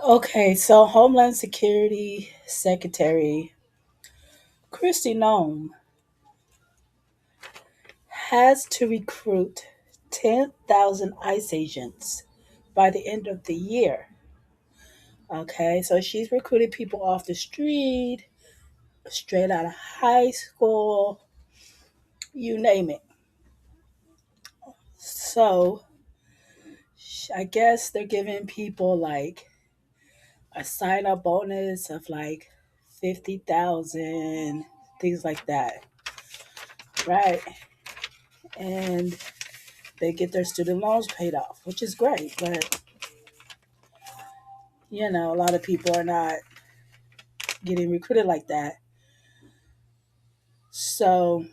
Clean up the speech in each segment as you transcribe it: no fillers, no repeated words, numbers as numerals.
Okay, so Homeland Security Secretary Kristi Noem has to recruit 10,000 ICE agents by the end of the year. Okay, so she's recruiting people off the street, straight out of high school, you name it. So I guess they're giving people like a sign up bonus of like 50,000, things like that, right? And they get their student loans paid off, which is great. But, a lot of people are not getting recruited like that. So,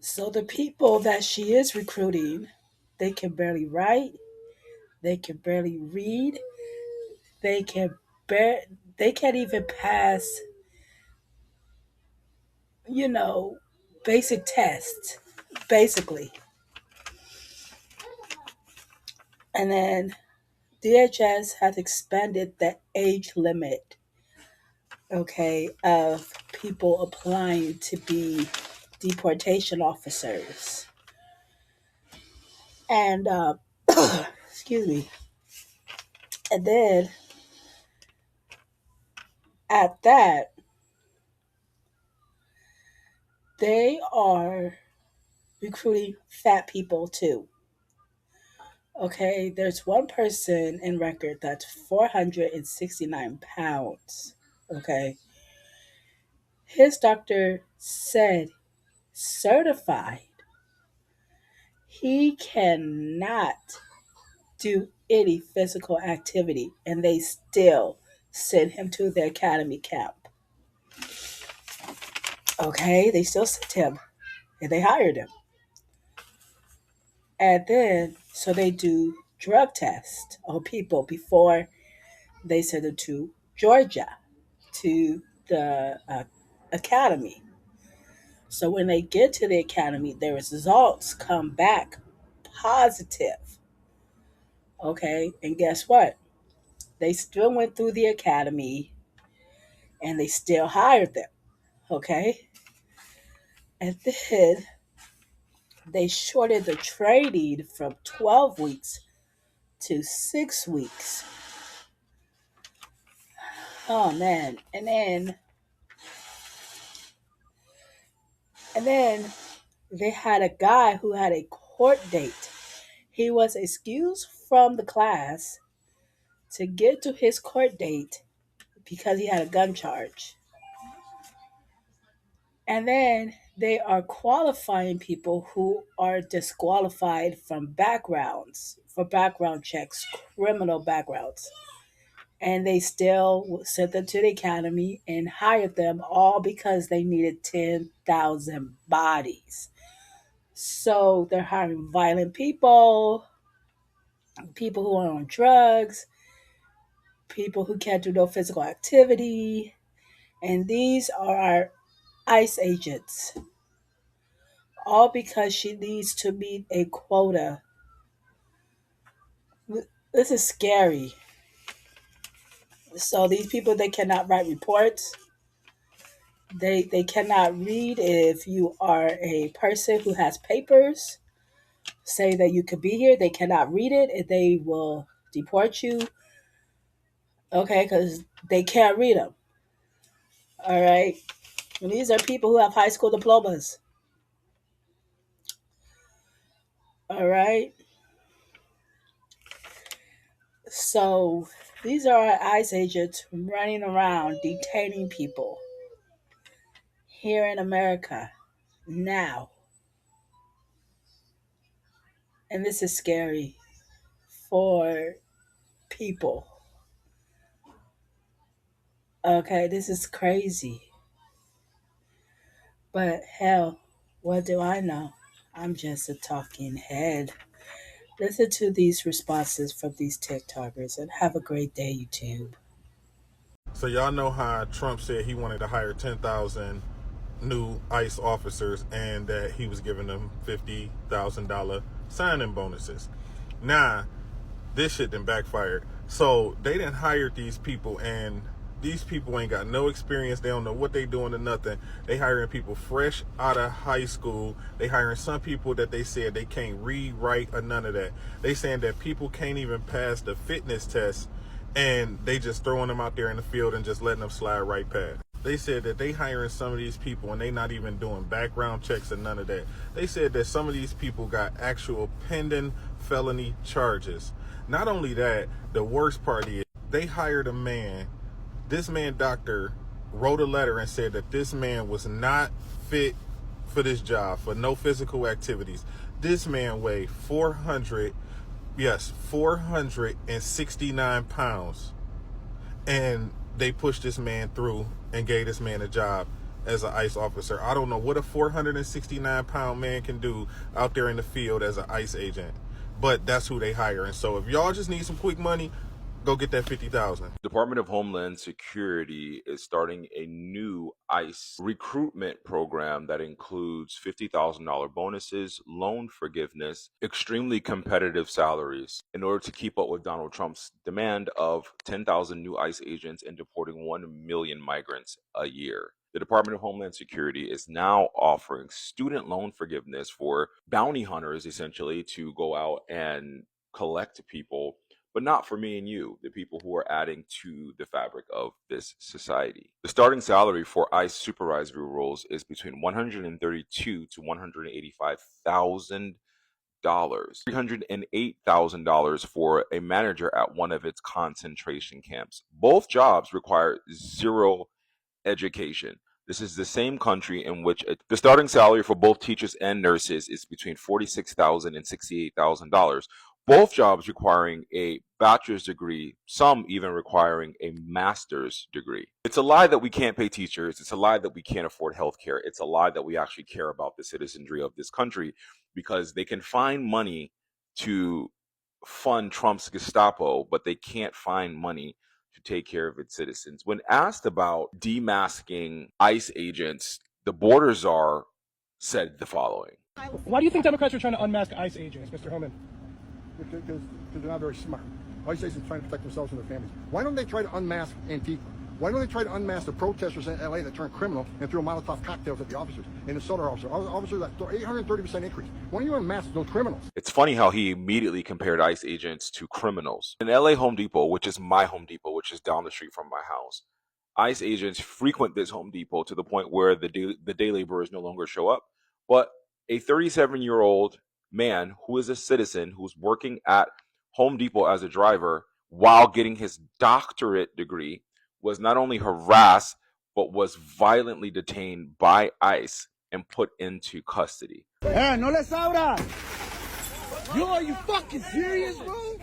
so the people that she is recruiting, they can barely write, they can barely read, they can bear, they can't even pass, you know, basic tests, basically. And then DHS has expanded the age limit, okay, of people applying to be deportation officers. And, excuse me. And then at that, they are recruiting fat people too. Okay, there's one person in record that's 469 pounds. Okay, his doctor said certified he cannot do any physical activity, and they still send him to the academy camp. Okay, they still sent him and they hired him. And then, so they do drug tests on people before they send them to Georgia to the academy. So when they get to the academy, their results come back positive. Okay, and guess what? They still went through the academy and they still hired them. Okay, and then they shorted the training from 12 weeks to 6 weeks. Oh man. And then they had a guy who had a court date. He was excused from the class to get to his court date because he had a gun charge. And then they are qualifying people who are disqualified from backgrounds, for background checks, criminal backgrounds. And they still sent them to the academy and hired them all because they needed 10,000 bodies. So they're hiring violent people, people who are on drugs, people who can't do no physical activity. And these are our ICE agents, all because she needs to meet a quota. This is scary. So these people, they cannot write reports. They cannot read. If you are a person who has papers, say that you could be here, they cannot read it and they will deport you. Okay, because they can't read them. All right. And these are people who have high school diplomas. All right. So these are our ICE agents running around detaining people here in America now. And this is scary for people. Okay, this is crazy. But hell, what do I know? I'm just a talking head. Listen to these responses from these TikTokers and have a great day, YouTube. So y'all know how Trump said he wanted to hire 10,000 new ICE officers and that he was giving them $50,000 signing bonuses. Now, this shit done backfired. So they didn't hire these people, and these people ain't got no experience. They don't know what they doing or nothing. They hiring people fresh out of high school. They hiring some people that they said they can't read, write, or none of that. They saying that people can't even pass the fitness test, and they just throwing them out there in the field and just letting them slide right past. They said that they hiring some of these people and they not even doing background checks and none of that. They said that some of these people got actual pending felony charges. Not only that, the worst part is they hired a man. This man, doctor, wrote a letter and said that this man was not fit for this job, for no physical activities. This man weighed 469 pounds. And they pushed this man through and gave this man a job as an ICE officer. I don't know what a 469-pound man can do out there in the field as an ICE agent, but that's who they hire. And so if y'all just need some quick money, go get that $50,000. Department of Homeland Security is starting a new ICE recruitment program that includes $50,000 bonuses, loan forgiveness, extremely competitive salaries in order to keep up with Donald Trump's demand of 10,000 new ICE agents and deporting 1 million migrants a year. The Department of Homeland Security is now offering student loan forgiveness for bounty hunters, essentially, to go out and collect people, but not for me and you, the people who are adding to the fabric of this society. The starting salary for ICE supervisory roles is between $132,000 to $185,000. $308,000 for a manager at one of its concentration camps. Both jobs require zero education. This is the same country in which the starting salary for both teachers and nurses is between $46,000 and $68,000. Both jobs requiring a bachelor's degree, some even requiring a master's degree. It's a lie that we can't pay teachers. It's a lie that we can't afford healthcare. It's a lie that we actually care about the citizenry of this country, because they can find money to fund Trump's Gestapo, but they can't find money to take care of its citizens. When asked about demasking ICE agents, the border czar said the following. Why do you think Democrats are trying to unmask ICE agents, Mr. Homan? Because they're not very smart. ICE agents are trying to protect themselves and their families. Why don't they try to unmask Antifa? Why don't they try to unmask the protesters in LA that turned criminal and threw Molotov cocktails at the officers and the solar officers that 830% increase? Why don't you unmask those criminals? It's funny how he immediately compared ICE agents to criminals. In LA Home Depot, which is my Home Depot, which is down the street from my house, ICE agents frequent this Home Depot to the point where the day laborers no longer show up. But a 37-year-old man who is a citizen who's working at Home Depot as a driver while getting his doctorate degree was not only harassed, but was violently detained by ICE and put into custody. Hey, no les abra. Yo, are you fucking serious, bro?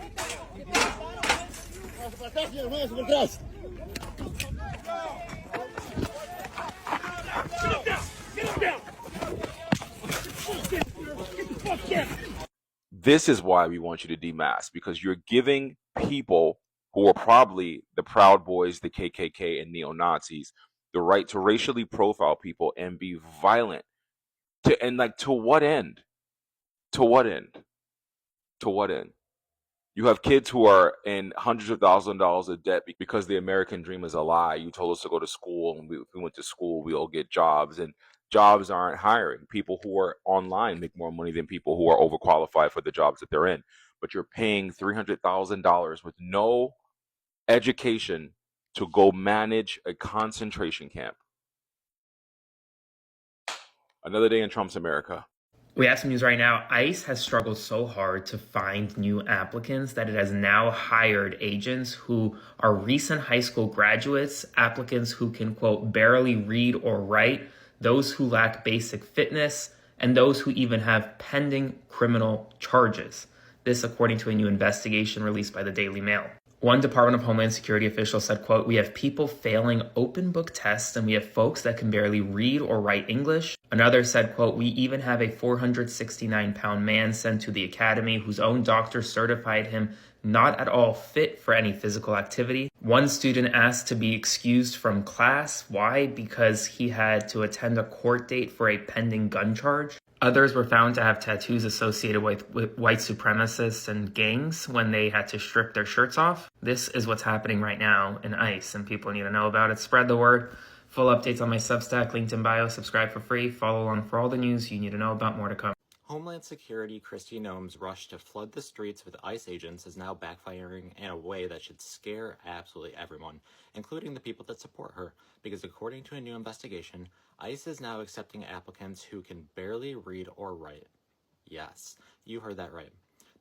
This is why we want you to demask, because you're giving people who are probably the Proud Boys, the KKK, and neo-Nazis the right to racially profile people and be violent. To what end? To what end? To what end? You have kids who are in hundreds of thousands of dollars of debt because the American dream is a lie. You told us to go to school, and if we went to school, we all get jobs, and jobs aren't hiring. People who are online make more money than people who are overqualified for the jobs that they're in. But you're paying $300,000 with no education to go manage a concentration camp. Another day in Trump's America. We have some news right now. ICE has struggled so hard to find new applicants that it has now hired agents who are recent high school graduates, applicants who can, quote, barely read or write, those who lack basic fitness, and those who even have pending criminal charges. This according to a new investigation released by the Daily Mail. One Department of Homeland Security official said, quote, "We have people failing open book tests, and we have folks that can barely read or write English." Another said, quote, "We even have a 469-pound man sent to the academy whose own doctor certified him not at all fit for any physical activity. One student asked to be excused from class. Why? Because he had to attend a court date for a pending gun charge. Others were found to have tattoos associated with white supremacists and gangs when they had to strip their shirts off. This is what's happening right now in ICE, and people need to know about it. Spread the word. Full updates on my Substack, linked in bio. Subscribe for free. Follow along for all the news you need to know about. More to come. Homeland Security Kristi Noem's rush to flood the streets with ICE agents is now backfiring in a way that should scare absolutely everyone, including the people that support her, because according to a new investigation, ICE is now accepting applicants who can barely read or write. Yes, you heard that right.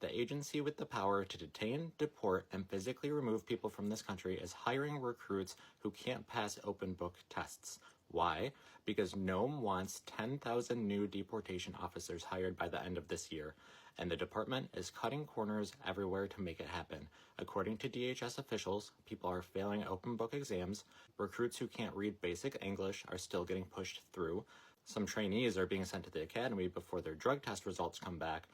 The agency with the power to detain, deport, and physically remove people from this country is hiring recruits who can't pass open book tests. Why? Because Noem wants 10,000 new deportation officers hired by the end of this year, and the department is cutting corners everywhere to make it happen. According to DHS officials, people are failing open book exams, recruits who can't read basic English are still getting pushed through, some trainees are being sent to the academy before their drug test results come back.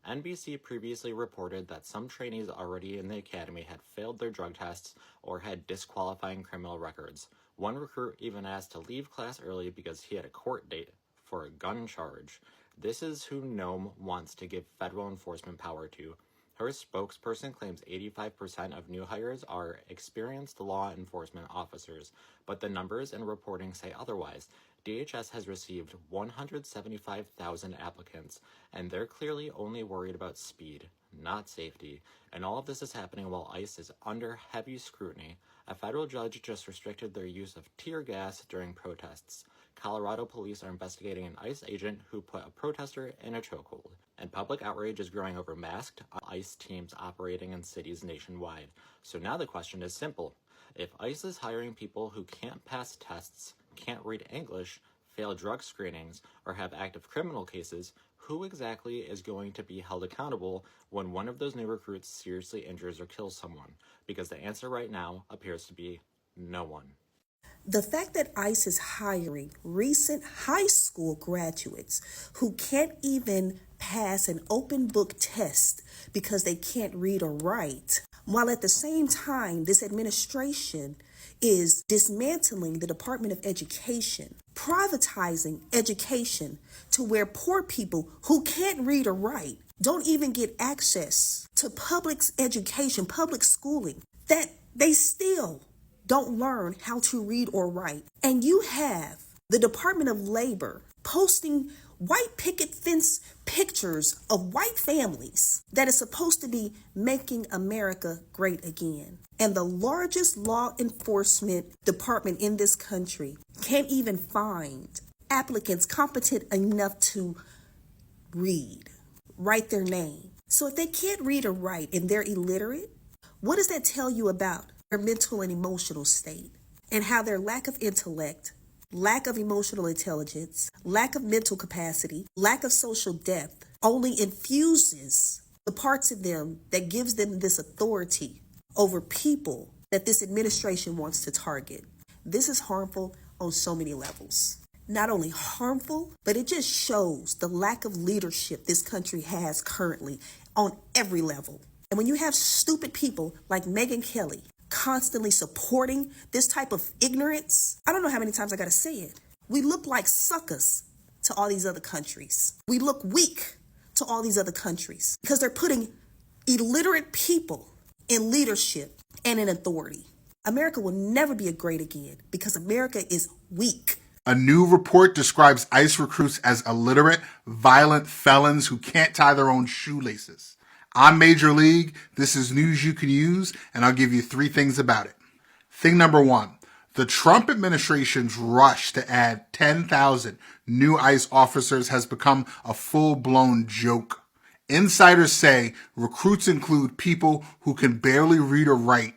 NBC previously reported that some trainees already in the academy had failed their drug tests or had disqualifying criminal records. One recruit even asked to leave class early because he had a court date for a gun charge. This is who Noem wants to give federal enforcement power to. Her spokesperson claims 85% of new hires are experienced law enforcement officers, but the numbers and reporting say otherwise. DHS has received 175,000 applicants, and they're clearly only worried about speed, not safety. And all of this is happening while ICE is under heavy scrutiny. A federal judge just restricted their use of tear gas during protests. Colorado police are investigating an ICE agent who put a protester in a chokehold. And public outrage is growing over masked ICE teams operating in cities nationwide. So now the question is simple. If ICE is hiring people who can't pass tests, can't read English, fail drug screenings, or have active criminal cases, who exactly is going to be held accountable when one of those new recruits seriously injures or kills someone? Because the answer right now appears to be no one. The fact that ICE is hiring recent high school graduates who can't even pass an open book test because they can't read or write, while at the same time this administration is dismantling the Department of Education, privatizing education to where poor people who can't read or write don't even get access to public education, public schooling, that they still don't learn how to read or write. And you have the Department of Labor posting white picket fence pictures of white families that is supposed to be making America great again. And the largest law enforcement department in this country can't even find applicants competent enough to read, write their name. So if they can't read or write and they're illiterate, what does that tell you about their mental and emotional state, and how their lack of intellect, lack of emotional intelligence, lack of mental capacity, lack of social depth only infuses the parts of them that gives them this authority over people that this administration wants to target? This is harmful on so many levels. Not only harmful, but it just shows the lack of leadership this country has currently on every level. And when you have stupid people like Megyn Kelly constantly supporting this type of ignorance, I don't know how many times I gotta say it. We look like suckers to all these other countries. We look weak to all these other countries because they're putting illiterate people in leadership and in authority. America will never be great again because America is weak. A new report describes ICE recruits as illiterate, violent felons who can't tie their own shoelaces. I'm Major League. This is news you can use, and I'll give you 3 things about it. Thing number 1, the Trump administration's rush to add 10,000 new ICE officers has become a full-blown joke. Insiders say recruits include people who can barely read or write,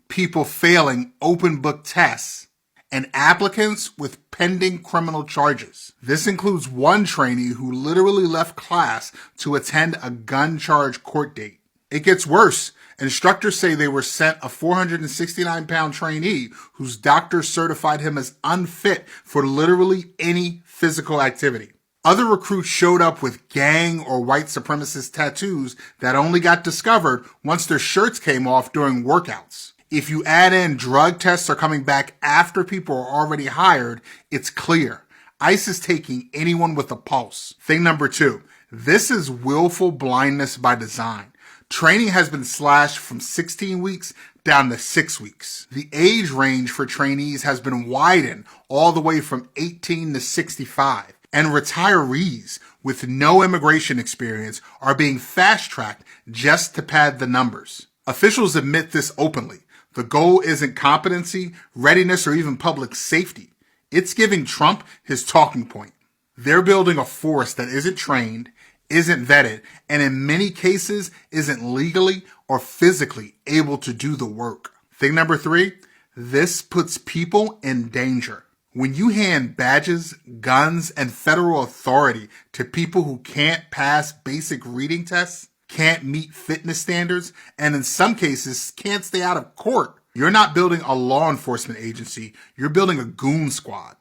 people failing open book tests, and applicants with pending criminal charges. This includes one trainee who literally left class to attend a gun charge court date. It gets worse. Instructors say they were sent a 469-pound trainee whose doctor certified him as unfit for literally any physical activity. Other recruits showed up with gang or white supremacist tattoos that only got discovered once their shirts came off during workouts. If you add in drug tests are coming back after people are already hired, it's clear. ICE is taking anyone with a pulse. Thing number 2, this is willful blindness by design. Training has been slashed from 16 weeks down to 6 weeks. The age range for trainees has been widened all the way from 18 to 65. And retirees with no immigration experience are being fast-tracked just to pad the numbers. Officials admit this openly. The goal isn't competency, readiness, or even public safety. It's giving Trump his talking point. They're building a force that isn't trained, isn't vetted, and in many cases isn't legally or physically able to do the work. Thing number 3, this puts people in danger. When you hand badges, guns, and federal authority to people who can't pass basic reading tests, can't meet fitness standards, and in some cases can't stay out of court, you're not building a law enforcement agency, you're building a goon squad.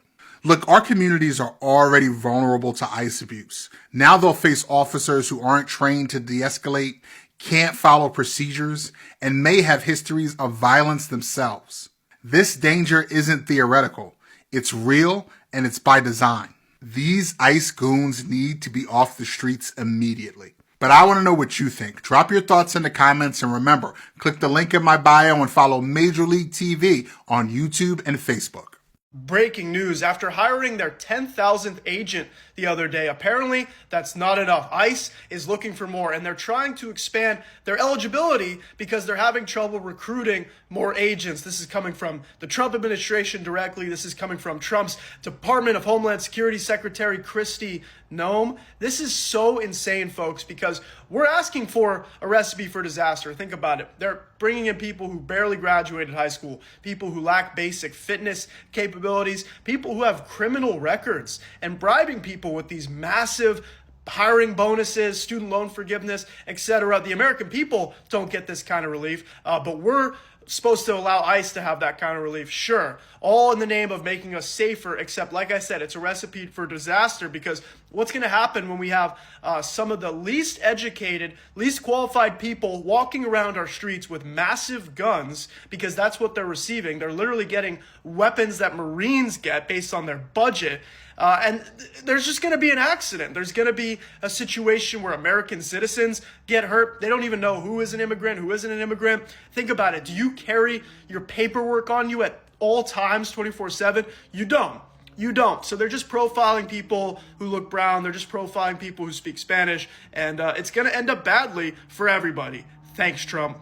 Look, our communities are already vulnerable to ICE abuse. Now they'll face officers who aren't trained to de-escalate, can't follow procedures, and may have histories of violence themselves. This danger isn't theoretical. It's real, and it's by design. These ICE goons need to be off the streets immediately. But I want to know what you think. Drop your thoughts in the comments, and remember, click the link in my bio and follow Major League TV on YouTube and Facebook. Breaking news, after hiring their 10,000th agent the other day, apparently that's not enough. ICE is looking for more, and they're trying to expand their eligibility because they're having trouble recruiting more agents. This is coming from the Trump administration directly. This is coming from Trump's Department of Homeland Security Secretary Kristi Noem. This is so insane, folks, because we're asking for a recipe for disaster. Think about it. They're bringing in people who barely graduated high school, people who lack basic fitness capabilities, people who have criminal records, and bribing people with these massive hiring bonuses, student loan forgiveness, etc. The American people don't get this kind of relief, but we're supposed to allow ICE to have that kind of relief. Sure, all in the name of making us safer, except like I said, it's a recipe for disaster, because what's going to happen when we have some of the least educated, least qualified people walking around our streets with massive guns, because that's what they're receiving. They're literally getting weapons that Marines get based on their budget. And there's just going to be an accident. There's going to be a situation where American citizens get hurt. They don't even know who is an immigrant, who isn't an immigrant. Think about it. Do you carry your paperwork on you at all times, 24/7? You don't. You don't. So they're just profiling people who look brown. They're just profiling people who speak Spanish. And it's going to end up badly for everybody. Thanks, Trump.